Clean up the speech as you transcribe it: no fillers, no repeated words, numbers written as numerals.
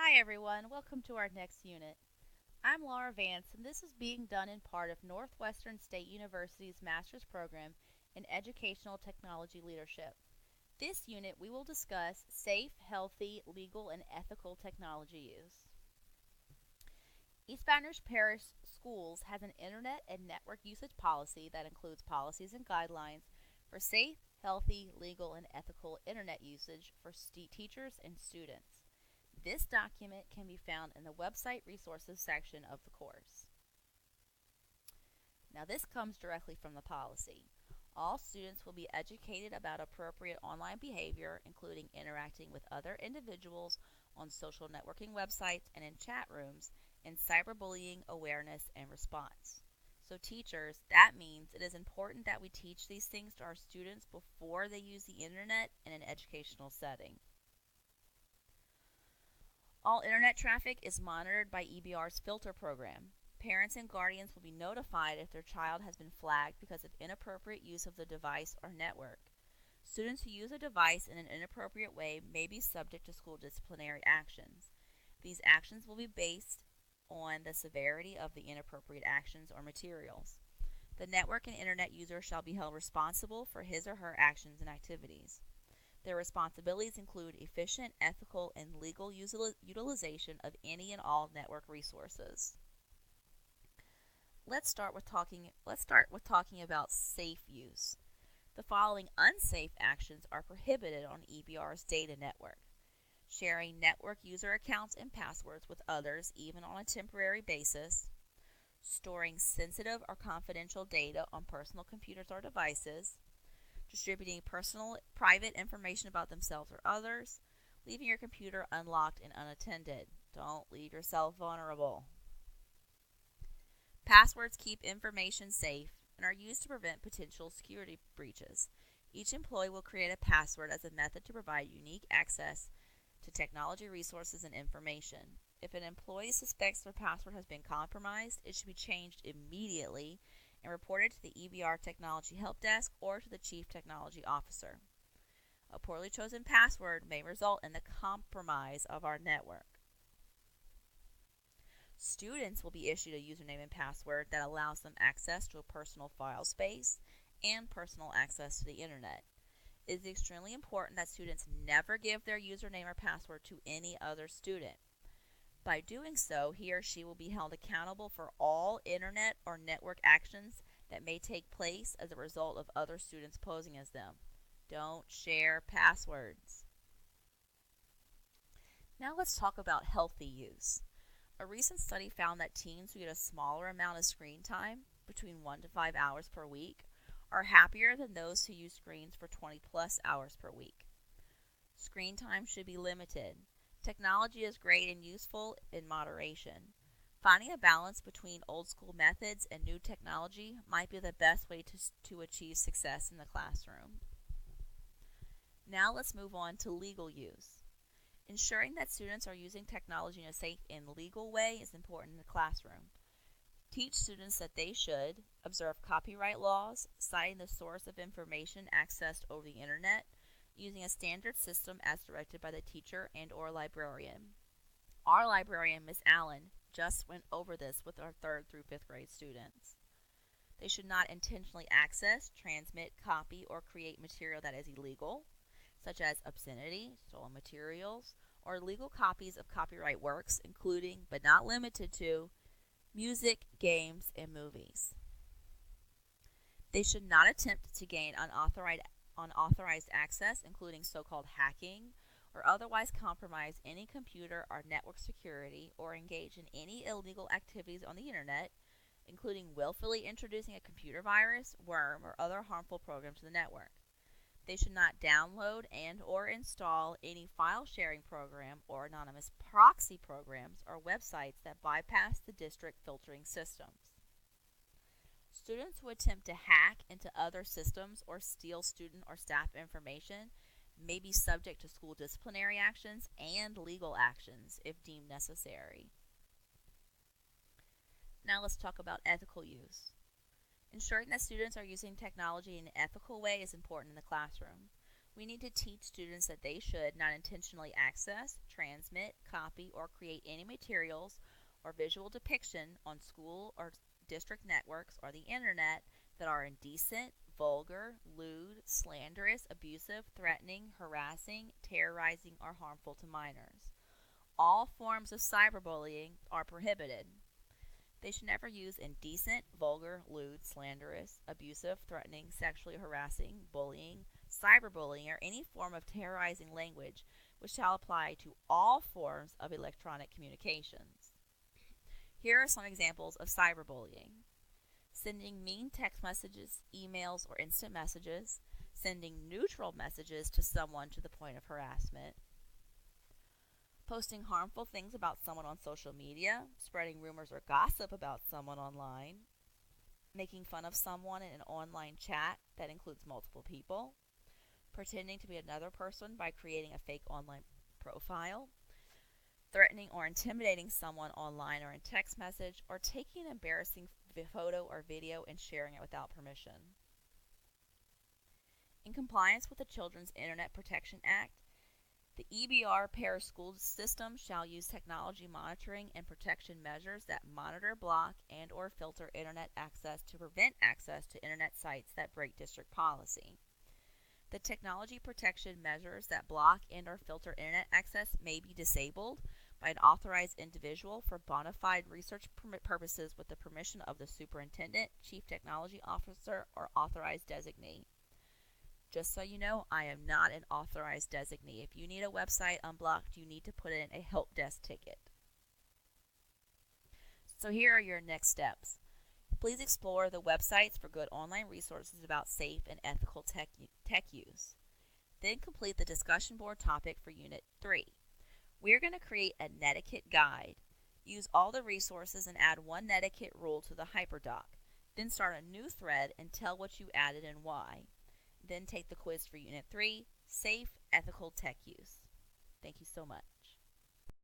Hi everyone, welcome to our next unit. I'm Laura Vance, and this is being done in part of Northwestern State University's Master's Program in Educational Technology Leadership. This unit we will discuss safe, healthy, legal, and ethical technology use. East Baton Rouge Parish Schools has an internet and network usage policy that includes policies and guidelines for safe, healthy, legal, and ethical internet usage for teachers and students. This document can be found in the website resources section of the course. Now, this comes directly from the policy. All students will be educated about appropriate online behavior, including interacting with other individuals on social networking websites and in chat rooms, and cyberbullying awareness and response. So, teachers, that means it is important that we teach these things to our students before they use the internet in an educational setting. All internet traffic is monitored by EBR's filter program. Parents and guardians will be notified if their child has been flagged because of inappropriate use of the device or network. Students who use a device in an inappropriate way may be subject to school disciplinary actions. These actions will be based on the severity of the inappropriate actions or materials. The network and internet user shall be held responsible for his or her actions and activities. Their responsibilities include efficient, ethical, and legal utilization of any and all network resources. Let's start with talking about safe use. The following unsafe actions are prohibited on EBR's data network: sharing network user accounts and passwords with others, even on a temporary basis; storing sensitive or confidential data on personal computers or devices; distributing private information about themselves or others; leaving your computer unlocked and unattended. Don't leave yourself vulnerable. Passwords keep information safe and are used to prevent potential security breaches. Each employee will create a password as a method to provide unique access to technology resources and information. If an employee suspects their password has been compromised, it should be changed immediately and reported to the EBR Technology Help Desk or to the Chief Technology Officer. A poorly chosen password may result in the compromise of our network. Students will be issued a username and password that allows them access to a personal file space and personal access to the internet. It is extremely important that students never give their username or password to any other student. By doing so, he or she will be held accountable for all internet or network actions that may take place as a result of other students posing as them. Don't share passwords. Now let's talk about healthy use. A recent study found that teens who get a smaller amount of screen time, between 1 to 5 hours per week, are happier than those who use screens for 20 plus hours per week. Screen time should be limited. Technology is great and useful in moderation. Finding a balance between old school methods and new technology might be the best way to achieve success in the classroom. Now let's move on to legal use. Ensuring that students are using technology in a safe and legal way is important in the classroom. Teach students that they should observe copyright laws, citing the source of information accessed over the internet, using a standard system as directed by the teacher and or librarian. Our librarian, Miss Allen, just went over this with our 3rd through 5th grade students. They should not intentionally access, transmit, copy, or create material that is illegal, such as obscenity, stolen materials, or illegal copies of copyright works, including, but not limited to, music, games, and movies. They should not attempt to gain unauthorized access, including so-called hacking, or otherwise compromise any computer or network security, or engage in any illegal activities on the internet, including willfully introducing a computer virus, worm, or other harmful program to the network. They should not download and or install any file sharing program or anonymous proxy programs or websites that bypass the district filtering systems. Students who attempt to hack into other systems or steal student or staff information may be subject to school disciplinary actions and legal actions if deemed necessary. Now let's talk about ethical use. Ensuring that students are using technology in an ethical way is important in the classroom. We need to teach students that they should not intentionally access, transmit, copy, or create any materials or visual depiction on school or district networks or the internet that are indecent, vulgar, lewd, slanderous, abusive, threatening, harassing, terrorizing, or harmful to minors. All forms of cyberbullying are prohibited. They should never use indecent, vulgar, lewd, slanderous, abusive, threatening, sexually harassing, bullying, cyberbullying, or any form of terrorizing language which shall apply to all forms of electronic communications. Here are some examples of cyberbullying: sending mean text messages, emails, or instant messages, sending neutral messages to someone to the point of harassment, posting harmful things about someone on social media, spreading rumors or gossip about someone online, making fun of someone in an online chat that includes multiple people, pretending to be another person by creating a fake online profile, threatening or intimidating someone online or in text message, or taking an embarrassing photo or video and sharing it without permission. In compliance with the Children's Internet Protection Act, the EBR Parish School System shall use technology monitoring and protection measures that monitor, block, and or filter Internet access to prevent access to Internet sites that break district policy. The technology protection measures that block and or filter Internet access may be disabled by an authorized individual for bona fide research purposes with the permission of the superintendent, chief technology officer, or authorized designee. Just so you know, I am not an authorized designee. If you need a website unblocked, you need to put in a help desk ticket. So here are your next steps. Please explore the websites for good online resources about safe and ethical tech use. Then complete the discussion board topic for Unit 3. We're going to create a netiquette guide. Use all the resources and add one netiquette rule to the hyperdoc. Then start a new thread and tell what you added and why. Then take the quiz for Unit 3, Safe Ethical Tech Use. Thank you so much.